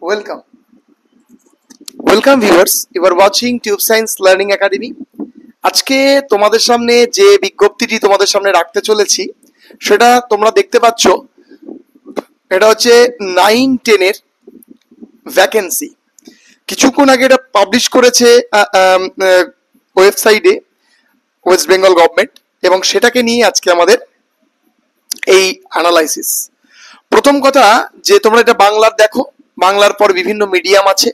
Welcome welcome viewers, you are watching tube science learning academy. আজকে তোমাদের সামনে যে বিজ্ঞপ্তিটি তোমাদের সামনে রাখতে চলেছি সেটা তোমরা দেখতে পাচ্ছ। এটা হচ্ছে 9-10 এর ভ্যাকেন্সি। কিছুক্ষণ আগে এটা পাবলিশ করেছে ওয়েবসাইটে ওয়েস্ট বেঙ্গল গভর্নমেন্ট, এবং সেটাকে নিয়ে আজকে আমাদের এই অ্যানালাইসিস। প্রথম কথা যে তোমরা এটা বাংলার দেখো, বাংলার পর বিভিন্ন মিডিয়াম আছে।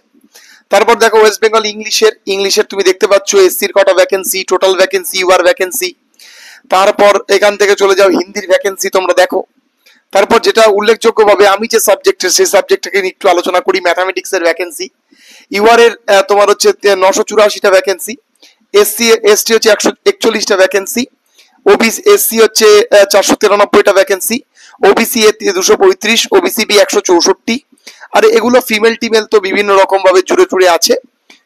তারপর দেখো ওয়েস্ট বেঙ্গল ইংলিশের তুমি দেখতে পাচ্ছ এসসির কটা vacancy, total vacancy, UR vacancy. তারপর এখান থেকে চলে যাও হিন্দির ভ্যাকেন্সি তোমরা দেখো। তারপর যেটা উল্লেখযোগ্যভাবে আমি যে সাবজেক্টের সেই সাবজেক্টটাকে একটু আলোচনা করি, ম্যাথামেটিক্সের ভ্যাকেন্সি। ইউআর এর তোমার হচ্ছে 984টা ভ্যাকেন্সি, এসটি হচ্ছে 141টা ভ্যাকেন্সি, ওবিসি এসসি হচ্ছে 493টা vacancy, OBC A 235, OBC B 164। আর এগুলো ফিমেল টিমেল তো বিভিন্ন রকম ভাবে জুড়ে জুড়ে আছে,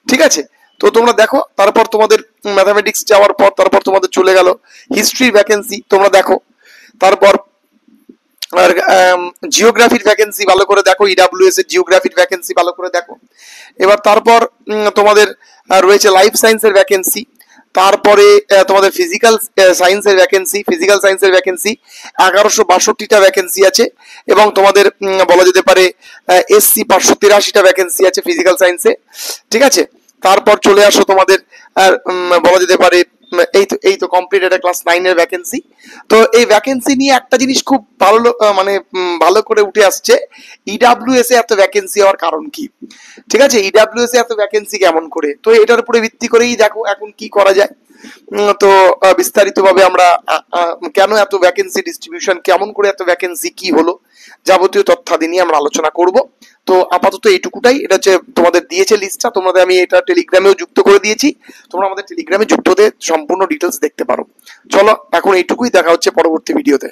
ঠিক আছে। তো তোমরা দেখো, তারপর তোমাদের ম্যাথামেটিক্স যাওয়ার পর তারপর তোমাদের চলে গেল হিস্ট্রির ভ্যাকেন্সি তোমরা দেখো। তারপর আর জিওগ্রাফির ভ্যাকেন্সি ভালো করে দেখো, ইডাব্লিউএস এর জিওগ্রাফির ভ্যাকেন্সি ভালো করে দেখো। এবার তারপর তোমাদের রয়েছে লাইফ সায়েন্সের ভ্যাকেন্সি। তারপরে তোমাদের ফিজিক্যাল সায়েন্সের ভ্যাকেন্সি, 1162টা ভ্যাকেন্সি আছে। এবং তোমাদের বলা যেতে পারে এসসি 583টা ভ্যাকেন্সি আছে ফিজিক্যাল সায়েন্সে, ঠিক আছে। তারপর চলে আসো তোমাদের বলা যেতে পারে এই তো কমপ্লিট এটা ক্লাস 9 এর ভ্যাকেন্সি। তো এই ভ্যাকেন্সি নিয়ে একটা জিনিস খুব ভালো মানে ভালো করে উঠে আসছে, ইডাব্লিউএস এ এত ভ্যাকেন্সি হওয়ার কারণ কি, ঠিক আছে। ইডাব্লিউএস এ এত ভ্যাকেন্সি কেমন করে, তো এটার উপরে ভিত্তি করেই দেখো এখন কি করা যায়। তো বিস্তারিতভাবে আমরা কেন এত ভ্যাকেন্সি ডিস্ট্রিবিউশন, কেমন করে এত ভ্যাকেন্সি, কি হলো, যাবতীয় তথ্যাদি নিয়ে আমরা আলোচনা করব। তো আপাতত এইটুকুটাই। এটা হচ্ছে তোমাদের দিয়েছে লিস্টটা, তোমাদের আমি এটা টেলিগ্রামেও যুক্ত করে দিয়েছি, তোমরা আমাদের টেলিগ্রামে যুক্ত হতে সম্পূর্ণ ডিটেলস দেখতে পারো। চলো এখন এইটুকুই, দেখা হচ্ছে পরবর্তী ভিডিওতে।